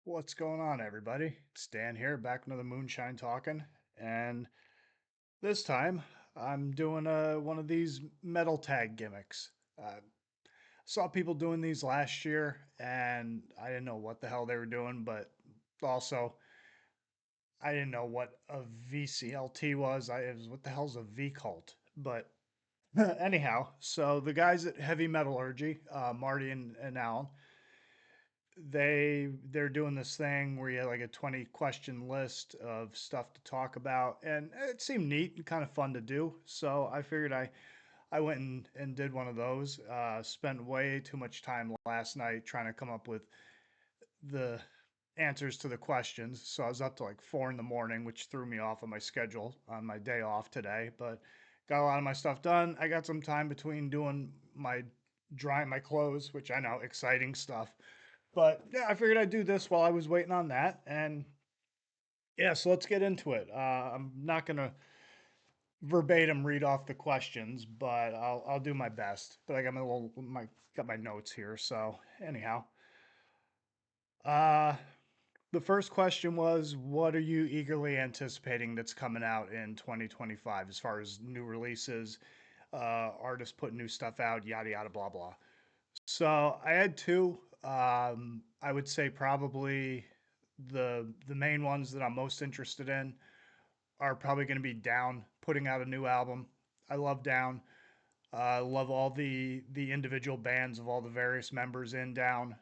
What's going on, everybody? It's Dan here, back with another Moonshine Talking, and this time I'm doing one of these metal tag gimmicks. Saw people doing these last year, and I didn't know what the hell they were doing, but also I didn't know what a VCLT was. It was what the hell's a V cult? But anyhow, so the guys at Heavy Metallurgy, Marty and Alan, they're doing this thing where you have like a 20 question list of stuff to talk about, and it seemed neat and kind of fun to do, so I figured I went and did one of those. Spent way too much time last night trying to come up with the answers to the questions, so I was up to like 4 in the morning, which threw me off of my schedule on my day off today, but got a lot of my stuff done. I got some time between doing my drying my clothes, which I know, exciting stuff, but yeah, I figured I'd do this while I was waiting on that. And yeah, so let's get into it. I'm not gonna verbatim read off the questions, but I'll do my best. But I got got my notes here. So anyhow, uh, the first question was, what are you eagerly anticipating that's coming out in 2025 as far as new releases, artists putting new stuff out, yada yada blah blah. So I had two. I would say probably the main ones that I'm most interested in are probably going to be Down putting out a new album. I love Down. I love all the individual bands of all the various members in Down.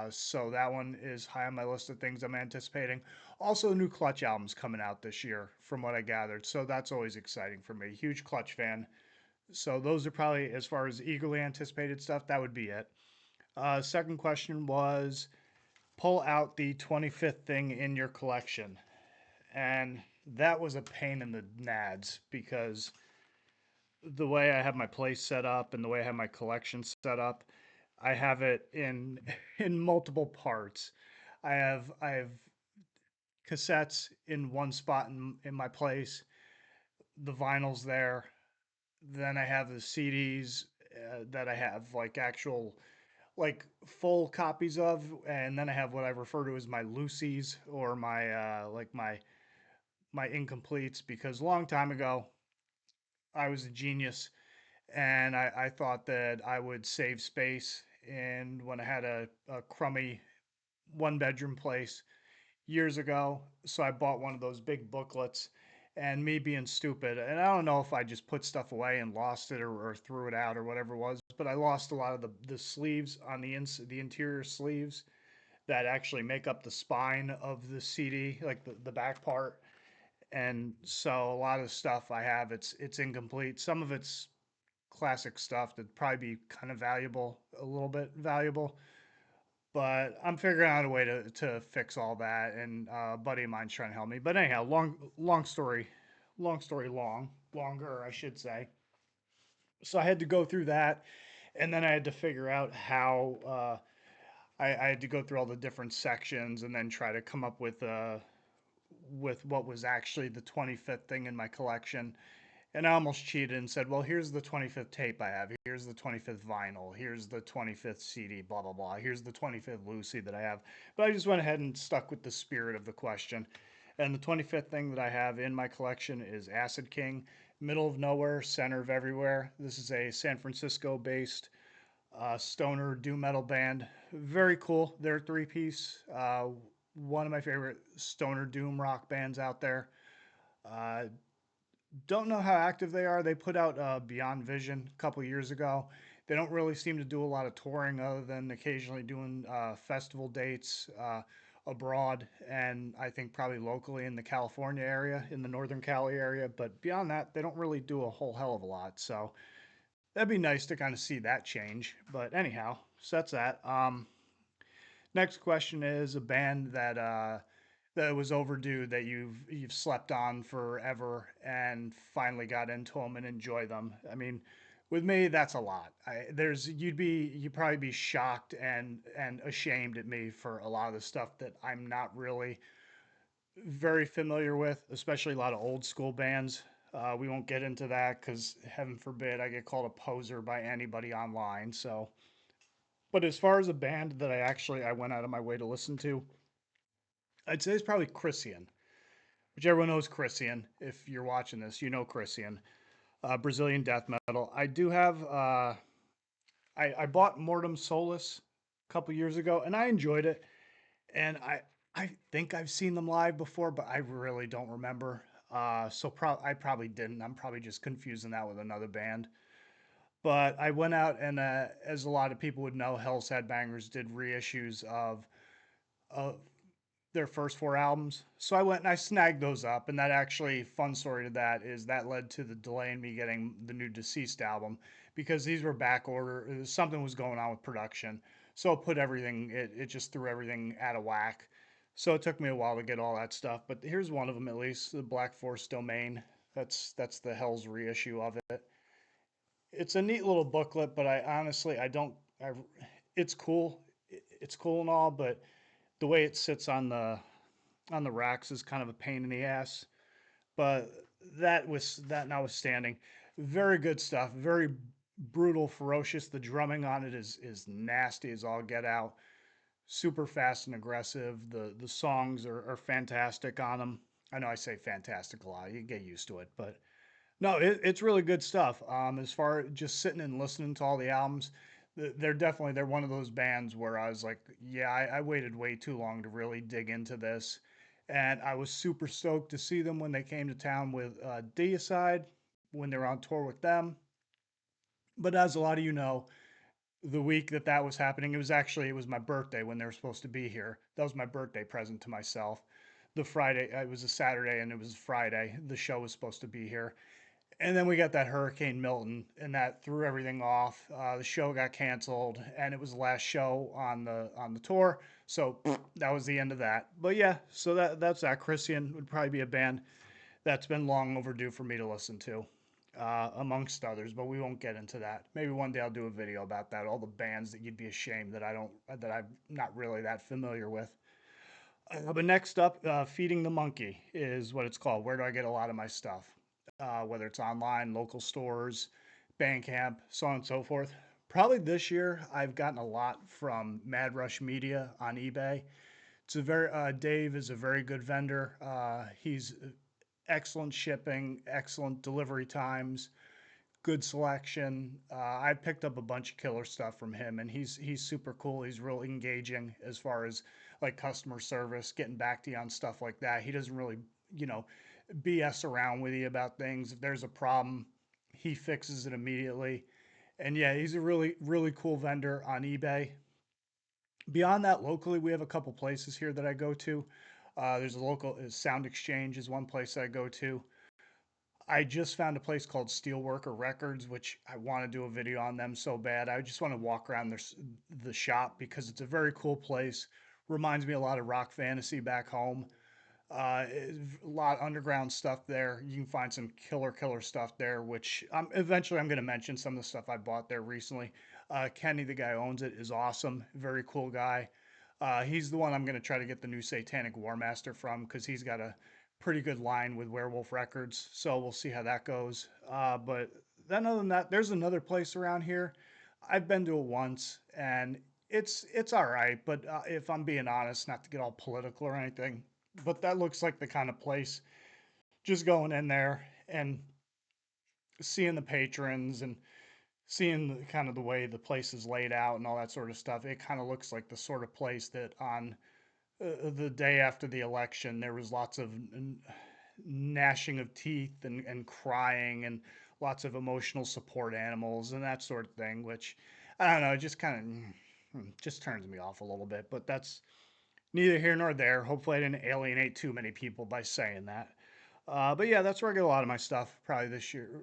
So that one is high on my list of things I'm anticipating. Also, new Clutch albums coming out this year, from what I gathered. So that's always exciting for me. Huge Clutch fan. So those are probably, as far as eagerly anticipated stuff, that would be it. Second question was, pull out the 25th thing in your collection. And that was a pain in the nads because the way I have my place set up and the way I have my collection set up, I have it in in multiple parts. I have cassettes in one spot in my place, the vinyls there. Then I have the CDs that I have like actual like full copies of, and then I have what I refer to as my loosies or my my incompletes, because a long time ago I was a genius and I thought that I would save space. And when I had a crummy 1 bedroom place years ago, so I bought one of those big booklets. And me being stupid, and I don't know if I just put stuff away and lost it, or threw it out or whatever it was, but I lost a lot of the sleeves on the interior sleeves that actually make up the spine of the CD, like the back part. And so a lot of stuff I have, it's incomplete. Some of it's classic stuff that'd probably be kind of valuable, a little bit valuable. But I'm figuring out a way to fix all that, and a buddy of mine's trying to help me. But anyhow, long story longer, I should say. So I had to go through that, and then I had to figure out how I had to go through all the different sections, and then try to come up with what was actually the 25th thing in my collection. And I almost cheated and said, well, here's the 25th tape I have. Here's the 25th vinyl. Here's the 25th CD, blah, blah, blah. Here's the 25th Lucy that I have. But I just went ahead and stuck with the spirit of the question. And the 25th thing that I have in my collection is Acid King, middle of nowhere, center of everywhere. This is a San Francisco based stoner doom metal band. Very cool. They're a three-piece. One of my favorite stoner doom rock bands out there. Uh, don't know how active they are. They put out Beyond Vision a couple years ago. They don't really seem to do a lot of touring other than occasionally doing festival dates abroad, and I think probably locally in the California area, in the Northern Cali area. But beyond that, they don't really do a whole hell of a lot. So that'd be nice to kind of see that change. But anyhow, so that's that. Next question is a band that was overdue, that you've slept on forever and finally got into them and enjoy them. I mean, with me, that's a lot. You'd probably be shocked and ashamed at me for a lot of the stuff that I'm not really very familiar with, especially a lot of old school bands. We won't get into that because heaven forbid I get called a poser by anybody online. So, but as far as a band that I went out of my way to listen to, I'd say it's probably Christian, which everyone knows Christian. If you're watching this, you know Christian, Brazilian death metal. I do have. I bought Mortem Solus a couple years ago, and I enjoyed it. And I think I've seen them live before, but I really don't remember. I probably didn't. I'm probably just confusing that with another band. But I went out and, as a lot of people would know, Hell's Headbangers did reissues of their first four albums. So I went and I snagged those up, and that actually fun story to that is that led to the delay in me getting the new Deceased album because these were back order. Something was going on with production, so it put everything. It just threw everything out of whack. So it took me a while to get all that stuff, but here's one of them at least: the Black Forest Domain. That's the Hell's reissue of it. It's a neat little booklet, but I honestly I don't. I it's cool. It's cool and all, but the way it sits on the racks is kind of a pain in the ass. But that notwithstanding, very good stuff. Very brutal, ferocious. The drumming on it is nasty as all get out. Super fast and aggressive. The songs are fantastic on them. I know I say fantastic a lot. You get used to it, but no, it's really good stuff. As far as just sitting and listening to all the albums, they're one of those bands where I was like, yeah, I waited way too long to really dig into this, and I was super stoked to see them when they came to town with Deicide when they were on tour with them. But as a lot of you know, the week that was happening, it was my birthday when they were supposed to be here. That was my birthday present to myself. The Friday, it was a Saturday and it was Friday. The show was supposed to be here, and then we got that Hurricane Milton, and that threw everything off. The show got canceled, and it was the last show on the tour. So that was the end of that. But yeah, so that's that. Christian would probably be a band that's been long overdue for me to listen to, amongst others. But we won't get into that. Maybe one day I'll do a video about that. All the bands that you'd be ashamed that I'm not really that familiar with. But next up, Feeding the Monkey is what it's called. Where do I get a lot of my stuff? Whether it's online, local stores, Bandcamp, so on and so forth. Probably this year, I've gotten a lot from Mad Rush Media on eBay. Dave is a very good vendor. He's excellent shipping, excellent delivery times, good selection. I picked up a bunch of killer stuff from him, and he's super cool. He's real engaging as far as like customer service, getting back to you on stuff like that. He doesn't really, you know, BS around with you about things. If there's a problem, he fixes it immediately. And yeah, he's a really cool vendor on eBay. Beyond that, locally, we have a couple places here that I go to. There's a local Sound Exchange is one place I go to. I just found a place called Steelworker Records, which I want to do a video on them so bad. I just want to walk around the shop because it's a very cool place. Reminds me a lot of Rock Fantasy back home. A lot of underground stuff there. You can find some killer stuff there, which eventually I'm going to mention some of the stuff I bought there recently. Kenny, the guy who owns it, is awesome. Very cool guy. He's the one I'm going to try to get the new Satanic War Master from because he's got a pretty good line with Werewolf Records. So we'll see how that goes. But then other than that, there's another place around here. I've been to it once, and it's all right. But if I'm being honest, not to get all political or anything, but that looks like the kind of place just going in there and seeing the patrons and seeing kind of the way the place is laid out and all that sort of stuff. It kind of looks like the sort of place that on the day after the election there was lots of gnashing of teeth and crying and lots of emotional support animals and that sort of thing, which I don't know, it just kind of just turns me off a little bit. But that's neither here nor there. Hopefully, I didn't alienate too many people by saying that. But yeah, that's where I get a lot of my stuff probably this year.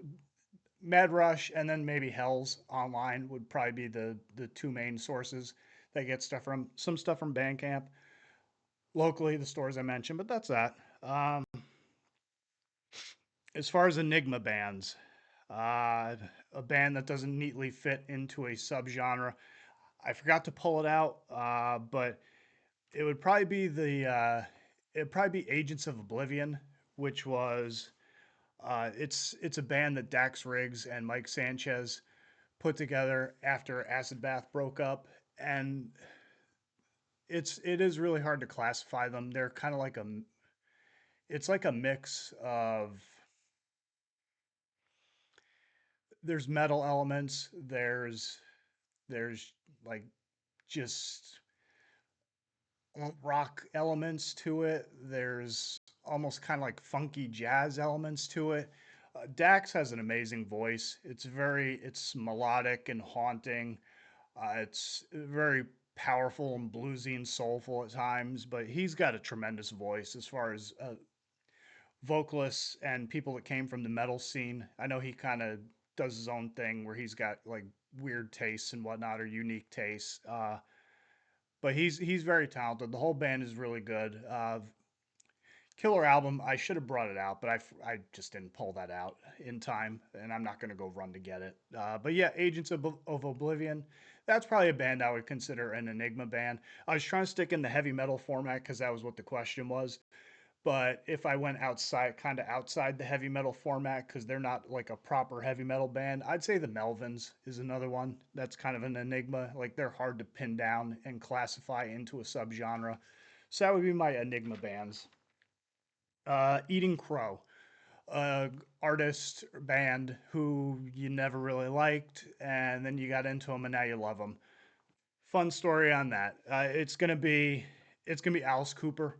Mad Rush and then maybe Hell's online would probably be the two main sources that get stuff from. Some stuff from Bandcamp, locally the stores I mentioned, but that's that. As far as Enigma bands, a band that doesn't neatly fit into a subgenre. I forgot to pull it out, but it would probably be it'd probably be Agents of Oblivion, which was it's a band that Dax Riggs and Mike Sanchez put together after Acid Bath broke up, and it is really hard to classify them. They're kind of like it's like a mix of there's metal elements, there's like just rock elements to it. There's almost kind of like funky jazz elements to it. Dax has an amazing voice. It's melodic and haunting. It's very powerful and bluesy and soulful at times, but he's got a tremendous voice as far as vocalists and people that came from the metal scene. I know he kind of does his own thing where he's got like weird tastes and whatnot or unique tastes. But he's very talented. The whole band is really good. Killer album. I should have brought it out, but I just didn't pull that out in time, and I'm not going to go run to get it. But yeah, of Oblivion. That's probably a band I would consider an enigma band. I was trying to stick in the heavy metal format because that was what the question was. But if I went outside, kind of outside the heavy metal format, because they're not like a proper heavy metal band, I'd say the Melvins is another one that's kind of an enigma. Like they're hard to pin down and classify into a subgenre. So that would be my enigma bands. Eating Crow, artist band who you never really liked, and then you got into them, and now you love them. Fun story on that. It's gonna be Alice Cooper.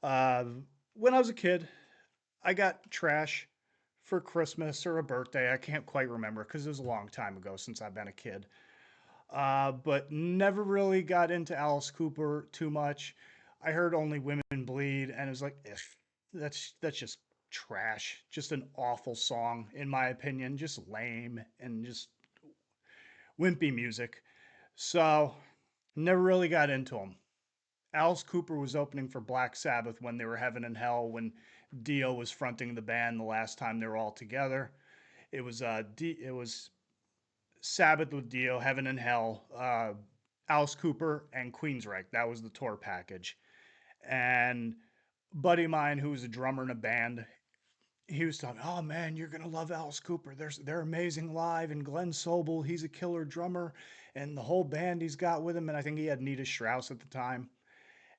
Uh, when I was a kid, I got trash for Christmas or a birthday. I can't quite remember because it was a long time ago since I've been a kid. But never really got into Alice Cooper too much. I heard Only Women Bleed, and it was like, that's just trash. Just an awful song, in my opinion. Just lame and just wimpy music. So never really got into them. Alice Cooper was opening for Black Sabbath when they were Heaven and Hell when Dio was fronting the band the last time they were all together. It was Sabbath with Dio, Heaven and Hell, Alice Cooper, and Queensryche. That was the tour package. And buddy of mine who was a drummer in a band, he was telling me, "Oh man, you're gonna love Alice Cooper. They're amazing live." And Glenn Sobel, he's a killer drummer, and the whole band he's got with him. And I think he had Nita Strauss at the time.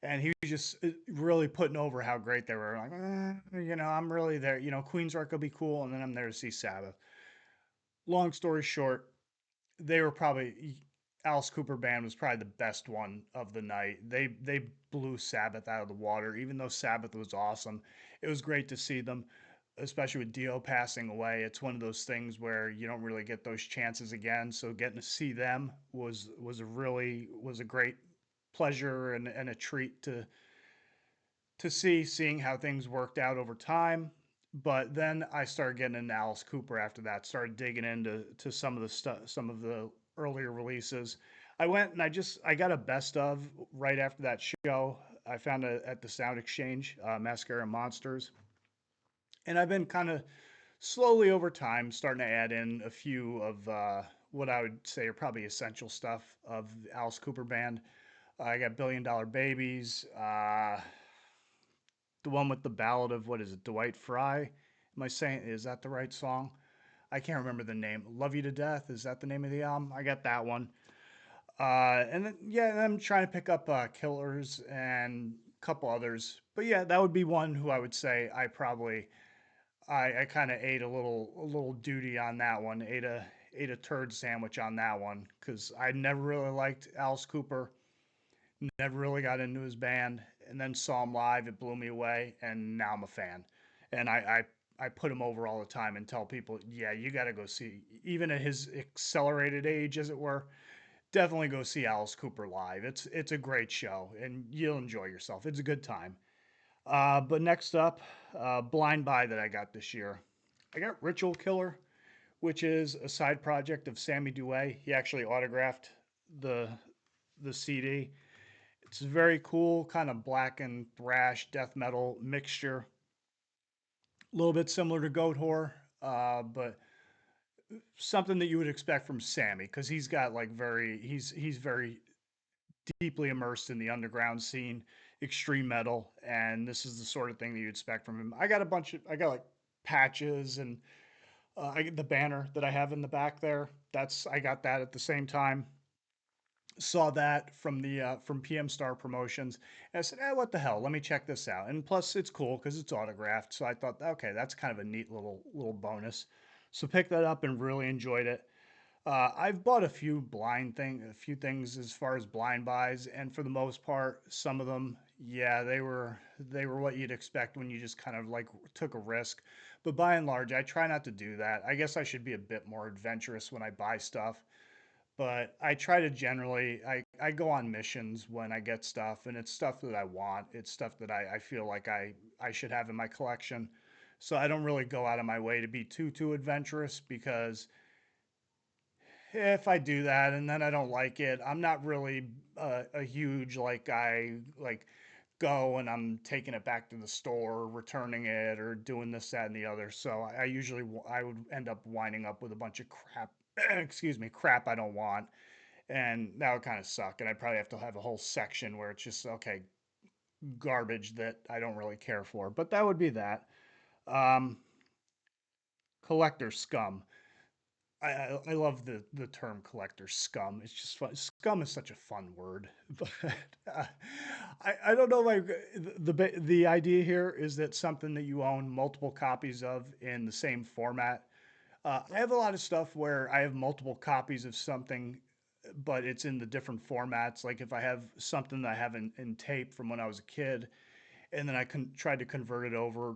And he was just really putting over how great they were. Like, I'm really there. Queensryche will be cool, and then I'm there to see Sabbath. Long story short, they were probably Alice Cooper band was probably the best one of the night. They blew Sabbath out of the water. Even though Sabbath was awesome, it was great to see them, especially with Dio passing away. It's one of those things where you don't really get those chances again. So getting to see them was a great pleasure and a treat to seeing how things worked out over time. But then I started getting into Alice Cooper after that. Started digging into some of the stuff, some of the earlier releases. I went and I got a best of right after that show. I found it at the Sound Exchange, Mascara Monsters, and I've been kind of slowly over time starting to add in a few of what I would say are probably essential stuff of the Alice Cooper band. I got Billion Dollar Babies. The one with the ballad of what is it, Dwight Fry? Am I saying is that the right song? I can't remember the name. Love You to Death, is that the name of the album? I got that one. And then yeah, I'm trying to pick up Killers and a couple others. But yeah, that would be one who I would say I kind of ate a little duty on that one. Ate a turd sandwich on that one because I never really liked Alice Cooper. Never really got into his band, and then saw him live. It blew me away, and now I'm a fan. And I put him over all the time and tell people, yeah, you got to go see, even at his accelerated age, as it were, definitely go see Alice Cooper live. It's a great show, and you'll enjoy yourself. It's a good time. But next up, Blind Buy that I got this year. I got Ritual Killer, which is a side project of Sammy Duet. He actually autographed the the CD. It's very cool, kind of black and thrash death metal mixture. A little bit similar to Goat Whore, but something that you would expect from Sammy because he's very deeply immersed in the underground scene, extreme metal, and this is the sort of thing that you'd expect from him. I got like patches and the banner that I have in the back there. I got that at the same time. Saw that from the from PM Star Promotions, and I said, what the hell? Let me check this out. And plus, it's cool because it's autographed. So I thought, okay, that's kind of a neat little bonus. So picked that up and really enjoyed it. I've bought a few things as far as blind buys, and for the most part, some of them, yeah, they were what you'd expect when you just kind of like took a risk. But by and large, I try not to do that. I guess I should be a bit more adventurous when I buy stuff, but I try to generally I go on missions when I get stuff, and it's stuff that I want. It's stuff that I feel like I should have in my collection. So I don't really go out of my way to be too adventurous because if I do that and then I don't like it, I'm not really a huge like I like go and I'm taking it back to the store, returning it, or doing this, that, and the other. So I usually I would end up winding up with a bunch of crap. Excuse me, crap I don't want, and that would kind of suck. And I probably have to have a whole section where it's just okay, garbage that I don't really care for. But that would be that. Um, collector scum. I love the term collector scum. It's just fun. Scum is such a fun word, but uh, I don't know. Like the idea here is that something that you own multiple copies of in the same format. I have a lot of stuff where I have multiple copies of something, but it's in the different formats. Like if I have something that I have in tape from when I was a kid, and then try to convert it over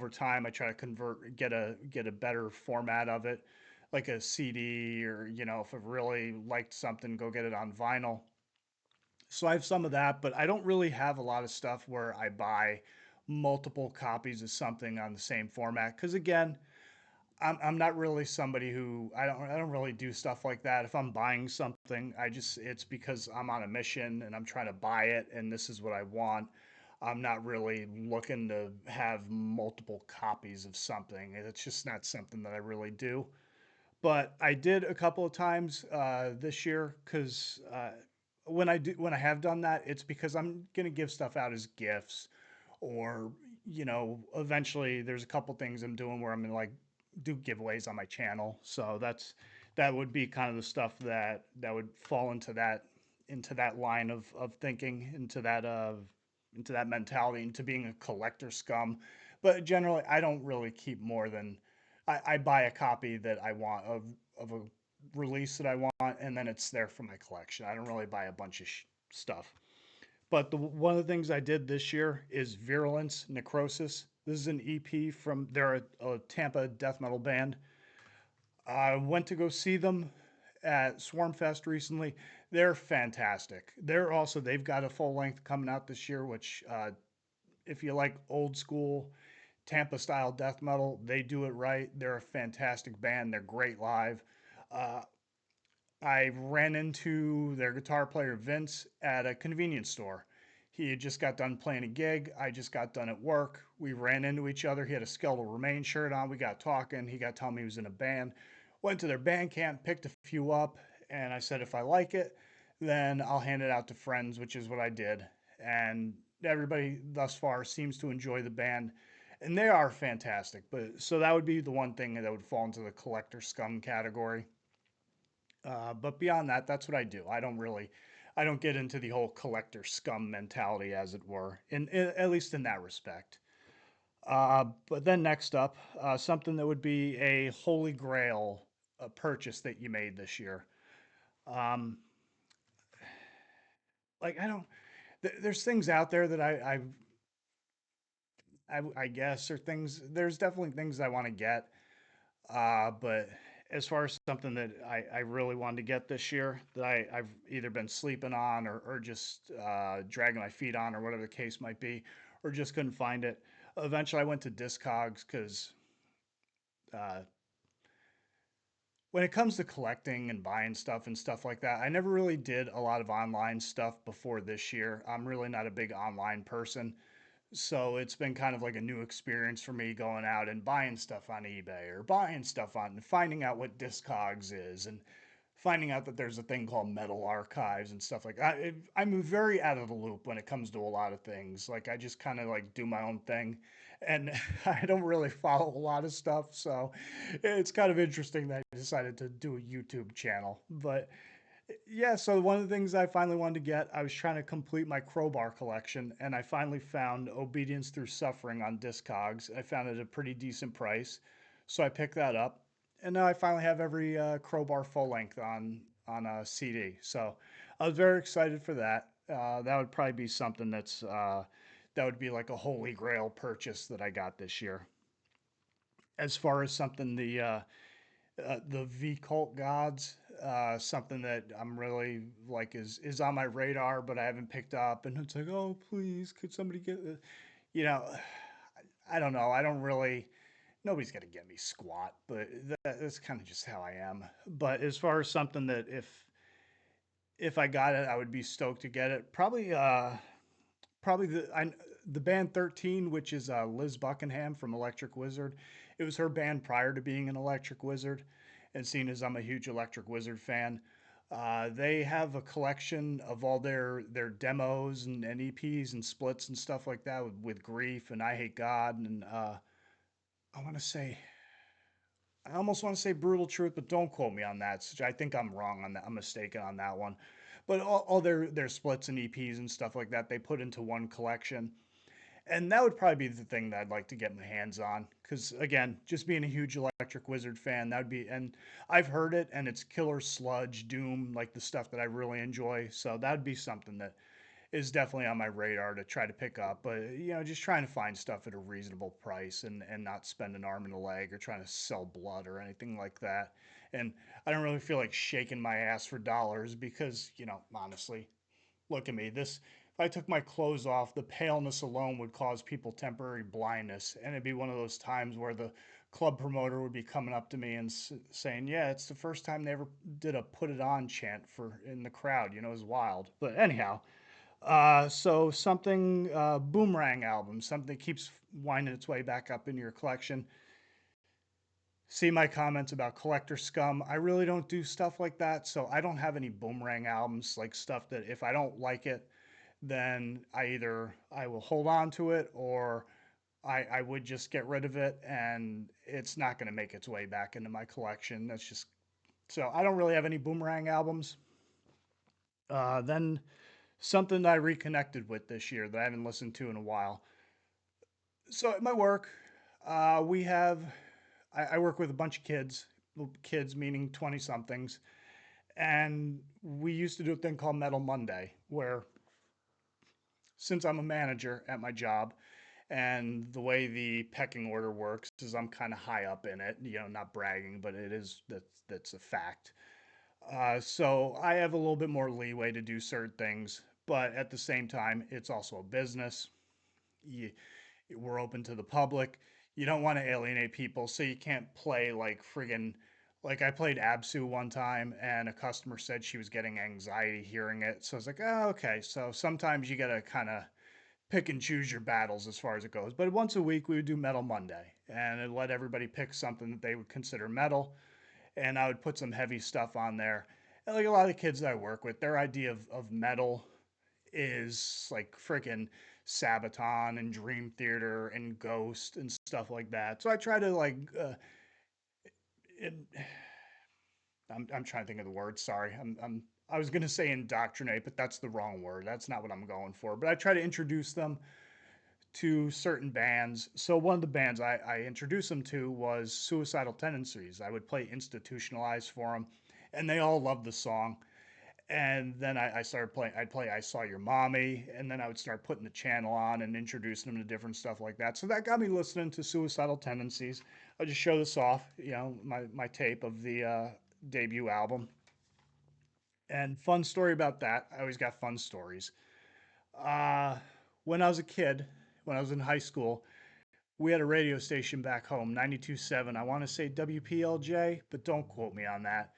time. I try to get a better format of it, like a CD, or if I really liked something, go get it on vinyl. So I have some of that, but I don't really have a lot of stuff where I buy multiple copies of something on the same format. Because again, I'm not really somebody who I don't really do stuff like that. If I'm buying something, it's because I'm on a mission and I'm trying to buy it and this is what I want. I'm not really looking to have multiple copies of something. It's just not something that I really do. But I did a couple of times this year because when I have done that, it's because I'm gonna give stuff out as gifts, or eventually there's a couple things I'm doing where I'm gonna like do giveaways on my channel. So that would be kind of the stuff that would fall into that line of thinking, into that mentality, into being a collector scum. But generally, I don't really keep more than I buy a copy that I want of a release that I want, and then it's there for my collection. I don't really buy a bunch of stuff. But one of the things I did this year is Virulence Necrosis. This is an EP from they're a Tampa death metal band. I went to go see them at Swarmfest recently. They're fantastic. They've got a full length coming out this year, which if you like old school Tampa style death metal, they do it right. They're a fantastic band. They're great live. Uh, I ran into their guitar player Vince at a convenience store. He had just got done playing a gig. I just got done at work. We ran into each other. He had a Skeletal Remain shirt on. We got talking. He got telling me he was in a band. Went to their band camp, picked a few up, and I said if I like it, then I'll hand it out to friends, which is what I did. And everybody thus far seems to enjoy the band, and they are fantastic. But so that would be the one thing that would fall into the collector scum category. But beyond that, that's what I do. I don't get into the whole collector scum mentality, as it were, at least in that respect. But then next up, something that would be a holy grail purchase that you made this year. Um, like I don't, there's things out there that I guess are things. There's definitely things I want to get. But as far as something that I really wanted to get this year that I've either been sleeping on, or just dragging my feet on, or whatever the case might be, or just couldn't find it. Eventually, I went to Discogs because uh, when it comes to collecting and buying stuff and stuff like that, I never really did a lot of online stuff before this year. I'm really not a big online person. So it's been kind of like a new experience for me going out and buying stuff on eBay, or buying stuff on finding out what Discogs is, and finding out that there's a thing called Metal Archives and stuff like that. I'm very out of the loop when it comes to a lot of things. Like I just kind of like do my own thing, and I don't really follow a lot of stuff. So it's kind of interesting that I decided to do a YouTube channel. But Yeah, so one of the things I finally wanted to get, I was trying to complete my crowbar collection, and I finally found Obedience Through Suffering on Discogs. I found it at a pretty decent price, so I picked that up, and now I finally have every crowbar full length on a CD. So I was very excited for that. That would probably be something that would be like a holy grail purchase that I got this year. As far as something the V Cult Gods, something that I'm really like is on my radar, but I haven't picked up. And it's like, oh, please, could somebody get, you know, I don't know. I don't really. Nobody's gonna get me squat, but that's kind of just how I am. But as far as something that if I got it, I would be stoked to get it. Probably the band 13, which is Liz Buckingham from Electric Wizard. It was her band prior to being an Electric Wizard, and seeing as I'm a huge Electric Wizard fan, they have a collection of all their demos and EPs and splits and stuff like that with Grief and I Hate God and I want to say I almost want to say Brutal Truth, but don't quote me on that. I think I'm wrong on that. I'm mistaken on that one. But all their splits and EPs and stuff like that they put into one collection, and that would probably be the thing that I'd like to get my hands on. Because again, just being a huge Electric Wizard fan, that would be, and I've heard it, and it's killer sludge, doom, like the stuff that I really enjoy. So that would be something that is definitely on my radar to try to pick up. But just trying to find stuff at a reasonable price and not spend an arm and a leg or trying to sell blood or anything like that. And I don't really feel like shaking my ass for dollars because honestly, look at me. This if I took my clothes off, the paleness alone would cause people temporary blindness, and it'd be one of those times where the club promoter would be coming up to me and saying, "Yeah, it's the first time they ever did a put it on chant for in the crowd." It was wild. But anyhow, so something boomerang album, something that keeps winding its way back up into your collection. See my comments about collector scum. I really don't do stuff like that, so I don't have any boomerang albums, like stuff that if I don't like it, then I will hold on to it or I would just get rid of it and it's not going to make its way back into my collection. That's just so I don't really have any boomerang albums. Then something that I reconnected with this year that I haven't listened to in a while. So at my work, we have I work with a bunch of kids meaning 20 somethings, and we used to do a thing called Metal Monday, where since I'm a manager at my job, and the way the pecking order works is I'm kind of high up in it, not bragging, but that's a fact. So I have a little bit more leeway to do certain things, but at the same time, it's also a business. You, we're open to the public. You don't want to alienate people, so you can't play like friggin' like I played Absu one time and a customer said she was getting anxiety hearing it. So I was like, oh, okay. So sometimes you gotta kind of pick and choose your battles as far as it goes. But once a week we would do Metal Monday and it let everybody pick something that they would consider metal, and I would put some heavy stuff on there. And like a lot of the kids that I work with, their idea of metal is like freaking Sabaton and Dream Theater and Ghost and stuff like that. So I try to it, I'm trying to think of the word. Sorry, I was gonna say indoctrinate, but that's the wrong word. That's not what I'm going for. But I try to introduce them to certain bands. So one of the bands I introduced them to was Suicidal Tendencies. I would play Institutionalized for them, and they all loved the song. And then I started playing. I'd play I Saw Your Mommy, and then I would start putting the channel on and introducing them to different stuff like that. So that got me listening to Suicidal Tendencies. I'll just show this off, my tape of the debut album. And fun story about that. I always got fun stories. Uh, when I was a kid, when I was in high school, we had a radio station back home, 92.7. I want to say WPLJ, but don't quote me on that.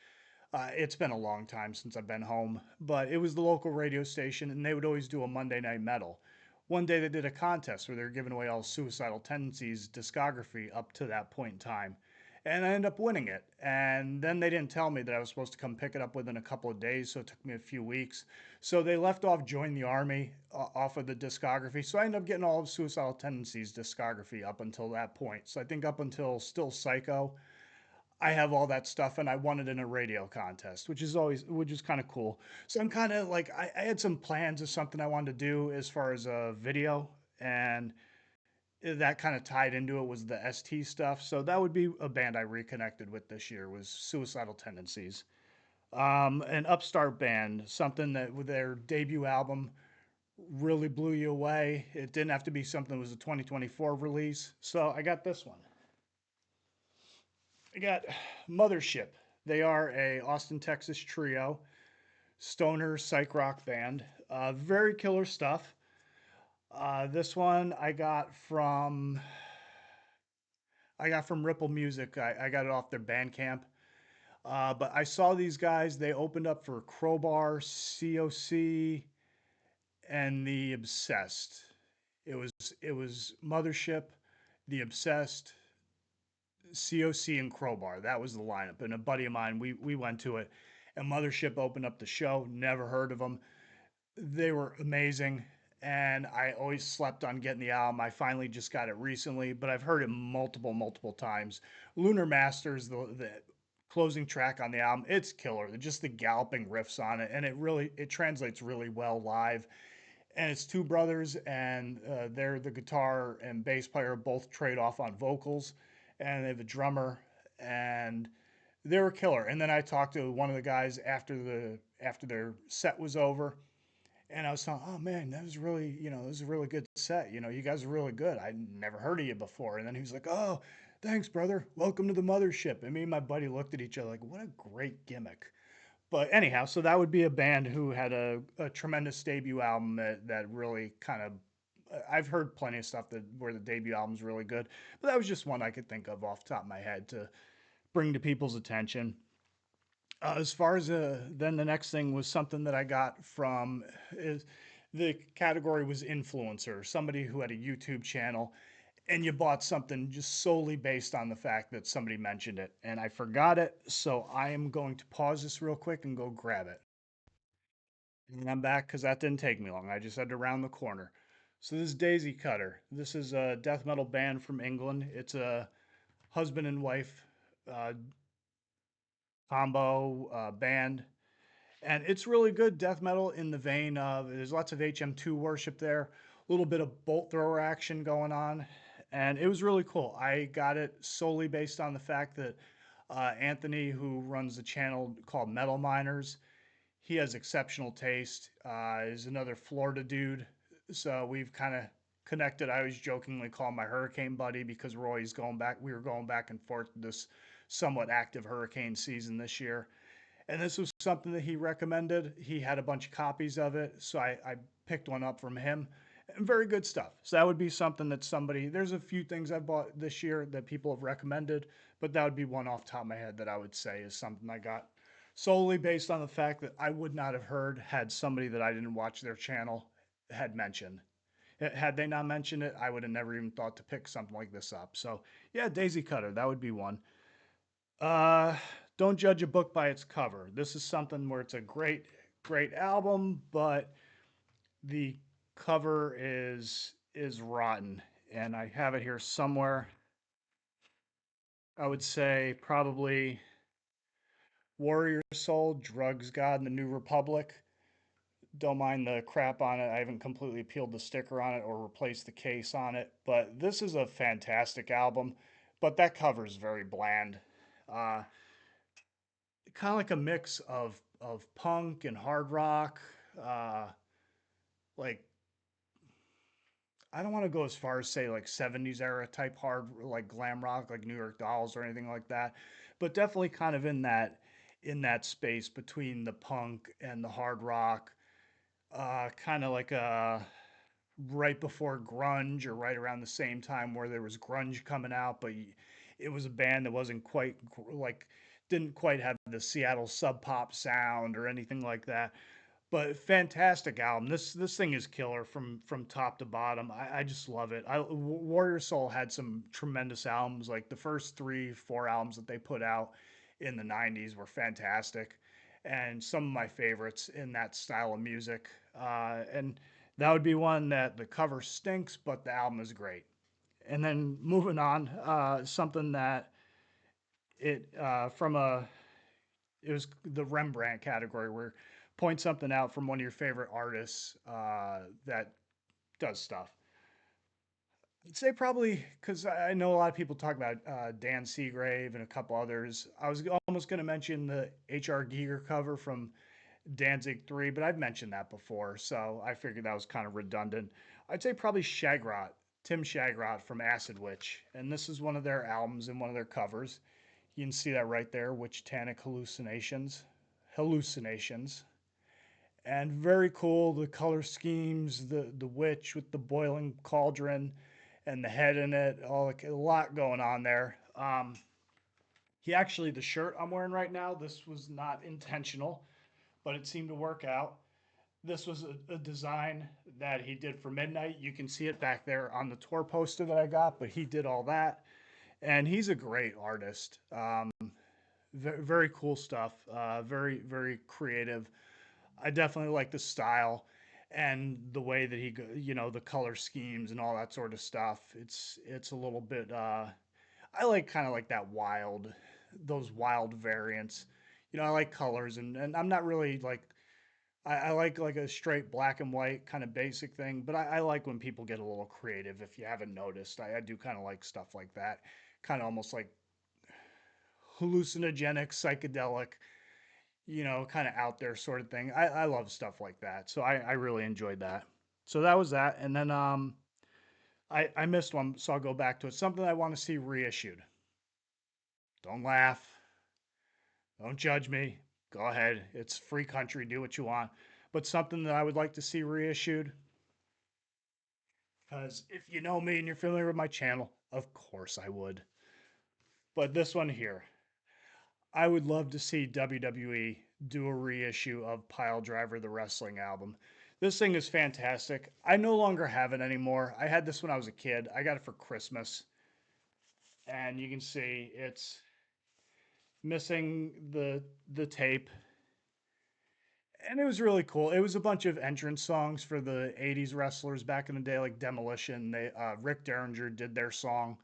It's been a long time since I've been home, but it was the local radio station, and they would always do a Monday Night Metal. One day they did a contest where they were giving away all Suicidal Tendencies discography up to that point in time. And I ended up winning it. And then they didn't tell me that I was supposed to come pick it up within a couple of days, so it took me a few weeks. So they left off Join the Army off of the discography. So I ended up getting all of Suicidal Tendencies discography up until that point. So I think up until Still Psycho, I have all that stuff and I won it in a radio contest, which is kind of cool. So I'm kind of like, I had some plans of something I wanted to do as far as a video, and that kind of tied into it was the ST stuff. So that would be a band I reconnected with this year was Suicidal Tendencies. An upstart band, something that with their debut album really blew you away. It didn't have to be something that was a 2024 release. So I got this one. I got Mothership. They are a Austin, Texas trio, stoner psych rock band. Very killer stuff. This one I got from Ripple Music. I got it off their Bandcamp. But I saw these guys. They opened up for Crowbar, COC, and The Obsessed. It was it was Mothership, The Obsessed, COC, and Crowbar. That was the lineup. And a buddy of mine, we went to it, and Mothership opened up the show. Never heard of them. They were amazing, and I always slept on getting the album. I finally just got it recently, but I've heard it multiple times. Lunar Masters, the closing track on the album, it's killer. Just the galloping riffs on it, and it translates really well live. And it's two brothers, and they're the guitar and bass player both trade off on vocals, and they have a drummer, and they were killer. And then I talked to one of the guys after their set was over, and I was telling, oh man, that was really, that was a really good set. You guys are really good. I never heard of you before. And then he was like, oh, thanks, brother. Welcome to the mothership. And me and my buddy looked at each other like, what a great gimmick. But anyhow, so that would be a band who had a tremendous debut album that really kind of, I've heard plenty of stuff that where the debut album's really good, but that was just one I could think of off the top of my head to bring to people's attention. As far as then the next thing was something that I got from is the category was influencer, somebody who had a YouTube channel, and you bought something just solely based on the fact that somebody mentioned it, and I forgot it, so I am going to pause this real quick and go grab it. And I'm back because that didn't take me long. I just had to round the corner. So this is Daisy Cutter. This is a death metal band from England. It's a husband and wife uh, combo band. And it's really good death metal in the vein of there's lots of HM2 worship there, a little bit of bolt thrower action going on. And it was really cool. I got it solely based on the fact that Anthony, who runs the channel called Metal Miners, he has exceptional taste. Is another Florida dude. So we've kind of connected. I always jokingly call him my hurricane buddy because we're always going back. We were going back and forth this somewhat active hurricane season this year, and this was something that he recommended. He had a bunch of copies of it, so I picked one up from him. And very good stuff. So that would be something that there's a few things I bought this year that people have recommended, but that would be one off the top of my head that I would say is something I got solely based on the fact that I would not have heard had somebody that I didn't watch their channel had mentioned. Had they not mentioned it, I would have never even thought to pick something like this up. So yeah, Daisy Cutter, that would be one. Uh, don't judge a book by its cover. This is something where it's a great album, but the cover is rotten, and I have it here somewhere. I would say probably Warrior Soul, Drugs God, and the New Republic. Don't mind the crap on it. I haven't completely peeled the sticker on it or replaced the case on it, but this is a fantastic album. But that cover is very bland. Uh, Kind of like a mix of punk and hard rock. Uh, like I don't want to go as far as say like 70s era type hard like glam rock like New York Dolls or anything like that, but definitely kind of in that space between the punk and the hard rock. Kind of like a right before grunge or right around the same time where there was grunge coming out, but it was a band that wasn't quite like didn't quite have the Seattle sub pop sound or anything like that. But fantastic album. This thing is killer from top to bottom. I just love it. Warrior Soul had some tremendous albums. Like the first 3 4 albums that they put out in the '90s were fantastic, and some of my favorites in that style of music. And that would be one that the cover stinks, but the album is great. And then moving on, something that it from a it was the Rembrandt category where point something out from one of your favorite artists that does stuff. I'd say probably because I know a lot of people talk about Dan Seagrave and a couple others. I was almost going to mention the H.R. Giger cover from Danzig 3, but I've mentioned that before, so I figured that was kind of redundant. I'd say probably Shagrot, Tim Shagrot from Acid Witch, and this is one of their albums and one of their covers. You can see that right there, Witch Tannic Hallucinations. Hallucinations. And very cool, the color schemes, the witch with the boiling cauldron and the head in it, all like a lot going on there. He actually, the shirt I'm wearing right now, this was not intentional, but it seemed to work out. This was a design that he did for Midnight. You can see it back there on the tour poster that I got, but he did all that. And he's a great artist. Very cool stuff. Very creative. I definitely like the style and the way that the color schemes and all that sort of stuff. It's a little bit. I like kind of like that those wild variants. I like colors and I'm not really like I like a straight black and white kind of basic thing, but I like when people get a little creative. If you haven't noticed, I do kind of like stuff like that, kind of almost like hallucinogenic, psychedelic, kind of out there sort of thing. I love stuff like that, so I really enjoyed that. So that was that, and then I missed one, so I'll go back to it. Something I want to see reissued. Don't laugh. Don't judge me. Go ahead. It's free country. Do what you want. But something that I would like to see reissued. Because if you know me and you're familiar with my channel, of course I would. But this one here, I would love to see WWE do a reissue of Pile Driver, the wrestling album. This thing is fantastic. I no longer have it anymore. I had this when I was a kid. I got it for Christmas. And you can see it's missing the tape. And it was really cool. It was a bunch of entrance songs for the 80s wrestlers back in the day, like Demolition. Rick Derringer did their song,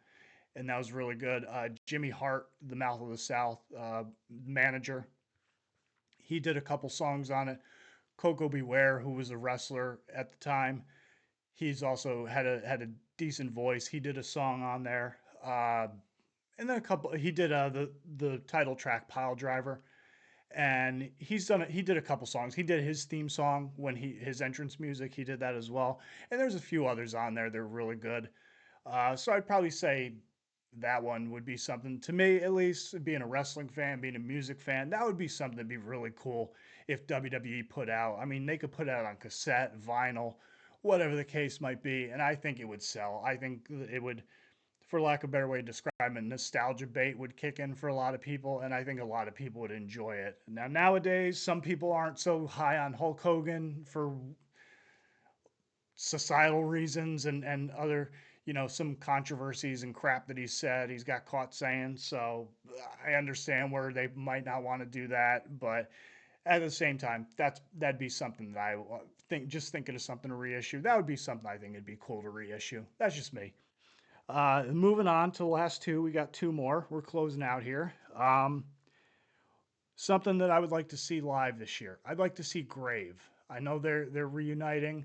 and that was really good. Jimmy Hart, the Mouth of the South manager, he did a couple songs on it. Coco Beware, who was a wrestler at the time, he's also had a decent voice. He did a song on there, and then a couple. He did the title track "Pile Driver," and he did a couple songs. He did his theme song when his entrance music. He did that as well, and there's a few others on there. They're really good. So I'd probably say that one would be something to me, at least being a wrestling fan, being a music fan. That would be something that'd be really cool if WWE put out. I mean, they could put it out on cassette, vinyl, whatever the case might be, and I think it would sell. I think it would, for lack of a better way to describe it, nostalgia bait would kick in for a lot of people, and I think a lot of people would enjoy it. Now, nowadays, some people aren't so high on Hulk Hogan for societal reasons and other, some controversies and crap that he said he's got caught saying. So I understand where they might not want to do that, but at the same time, that'd be something that I think, just thinking of something to reissue. That would be something I think it'd be cool to reissue. That's just me. Moving on to the last two, we got two more. We're closing out here. Something that I would like to see live this year. I'd like to see Grave. I know they're reuniting.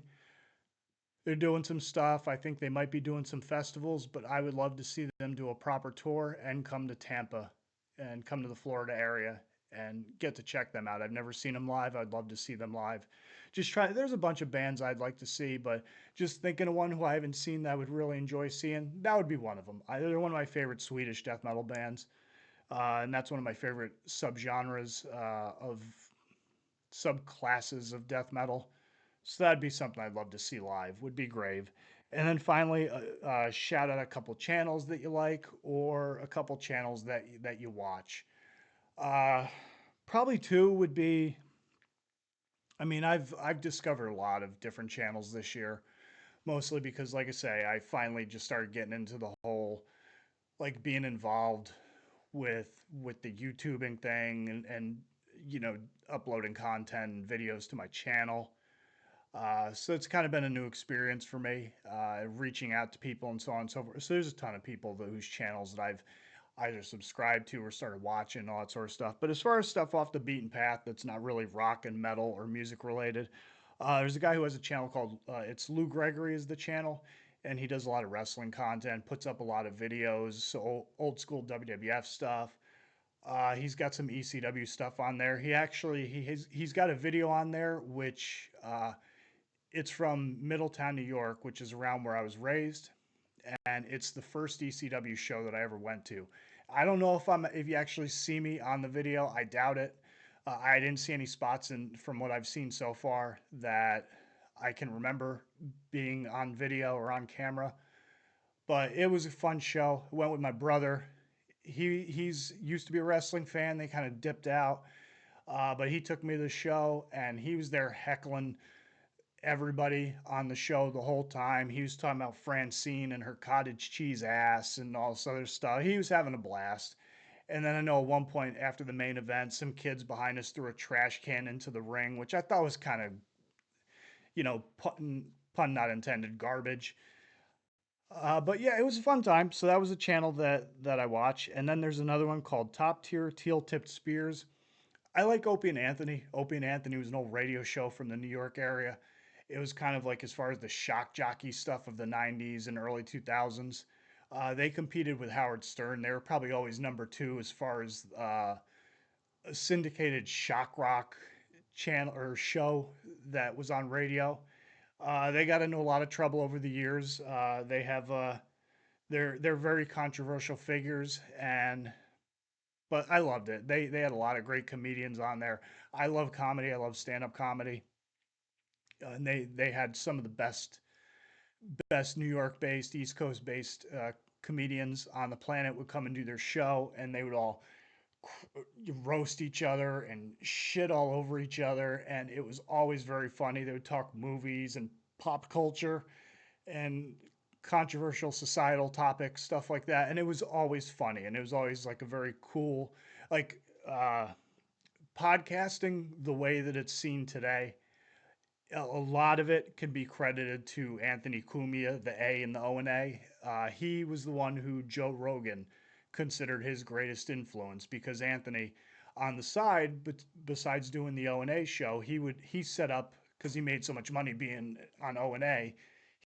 They're doing some stuff. I think they might be doing some festivals, but I would love to see them do a proper tour and come to Tampa and come to the Florida area and get to check them out. I've never seen them live. I'd love to see them live. There's a bunch of bands I'd like to see, but just thinking of one who I haven't seen that I would really enjoy seeing, that would be one of them. They're one of my favorite Swedish death metal bands, and that's one of my favorite subgenres of subclasses of death metal. So that'd be something I'd love to see live, would be Grave. And then finally, shout out a couple channels that you like or a couple channels that you watch. Uh, Probably two would be. I mean, I've discovered a lot of different channels this year, mostly because, like I say, I finally just started getting into the whole like being involved with the YouTubing thing and uploading content and videos to my channel. So it's kind of been a new experience for me, reaching out to people and so on and so forth. So there's a ton of people whose channels that either subscribed to or started watching, all that sort of stuff. But as far as stuff off the beaten path that's not really rock and metal or music related, there's a guy who has a channel called it's Lou Gregory is the channel, and he does a lot of wrestling content, puts up a lot of videos, so old school WWF stuff. He's got some ECW stuff on there. He's got a video on there which it's from Middletown, New York, which is around where I was raised, and it's the first ECW show that I ever went to. I don't know if you actually see me on the video. I doubt it. I didn't see any spots from what I've seen so far that I can remember being on video or on camera. But it was a fun show. I went with my brother. He's used to be a wrestling fan. They kind of dipped out, but he took me to the show, and he was there heckling everybody on the show the whole time. He was talking about Francine and her cottage cheese ass and all this other stuff. He was having a blast. And then I know at one point after the main event, some kids behind us threw a trash can into the ring, which I thought was kind of, pun not intended, garbage. But yeah, it was a fun time. So that was a channel that I watch. And then there's another one called Top Tier Teal Tipped Spears. I like Opie and Anthony. Opie and Anthony was an old radio show from the New York area. It was kind of like as far as the shock jockey stuff of the 90s and early 2000s. They competed with Howard Stern. They were probably always number two as far as a syndicated shock rock channel or show that was on radio. They got into a lot of trouble over the years. They're very controversial figures, and but I loved it. They had a lot of great comedians on there. I love comedy. I love stand up comedy, and they had some of the best New York based, East Coast based comedians on the planet would come and do their show, and they would all roast each other and shit all over each other, and it was always very funny. They would talk movies and pop culture and controversial societal topics, stuff like that, and it was always funny, and it was always like a very cool, like podcasting the way that it's seen today. A lot of it can be credited to Anthony Cumia, the A and the O and A. He was the one who Joe Rogan considered his greatest influence because Anthony, on the side, but besides doing the O and A show, he set up because he made so much money being on O and A.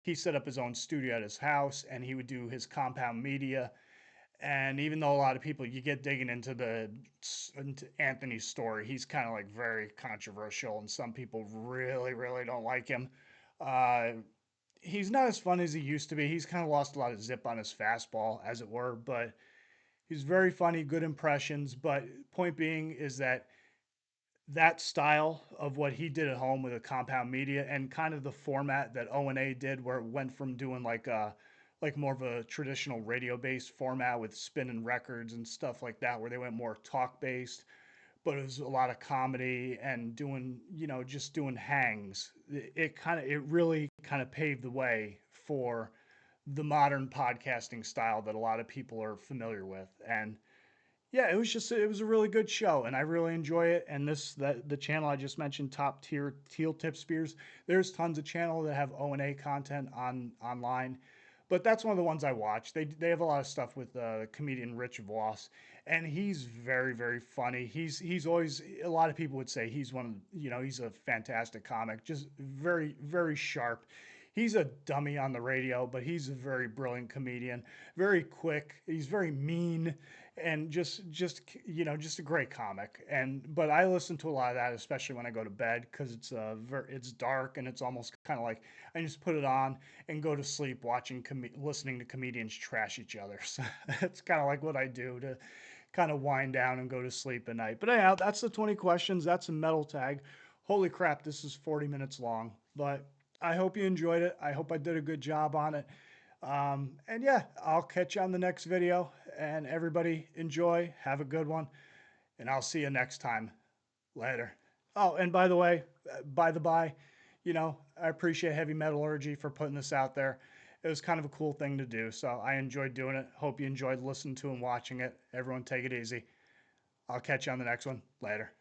He set up his own studio at his house, and he would do his compound media. And even though a lot of people, you get digging into Anthony's story, he's kind of like very controversial, and some people really, really don't like him. Uh, he's not as fun as he used to be. He's kind of lost a lot of zip on his fastball, as it were, but he's very funny, good impressions. But point being is that style of what he did at home with a compound media and kind of the format that O&A did where it went from doing like more of a traditional radio based format with spinning records and stuff like that where they went more talk based, but it was a lot of comedy and doing, just doing hangs. It really kind of paved the way for the modern podcasting style that a lot of people are familiar with. And yeah, it was a really good show, and I really enjoy it. And the channel I just mentioned, Top Tier Teal Tip Spears, there's tons of channel that have O and A content online, but that's one of the ones I watch. They have a lot of stuff with comedian Rich Voss, and he's very funny. He's always, a lot of people would say he's one of he's a fantastic comic, just very sharp. He's a dummy on the radio, but he's a very brilliant comedian. Very quick. He's very mean and just a great comic. And but I listen to a lot of that, especially when I go to bed, because it's dark and it's almost kind of like I just put it on and go to sleep listening to comedians trash each other. So that's kind of like what I do to kind of wind down and go to sleep at night. But anyhow, that's the 20 questions. That's a metal tag. Holy crap, this is 40 minutes long. But I hope you enjoyed it. I hope I did a good job on it. And yeah, I'll catch you on the next video. And everybody enjoy. Have a good one. And I'll see you next time. Later. Oh, and by the way, by the by, I appreciate Heavy Metallurgy for putting this out there. It was kind of a cool thing to do. So I enjoyed doing it. Hope you enjoyed listening to and watching it. Everyone take it easy. I'll catch you on the next one. Later.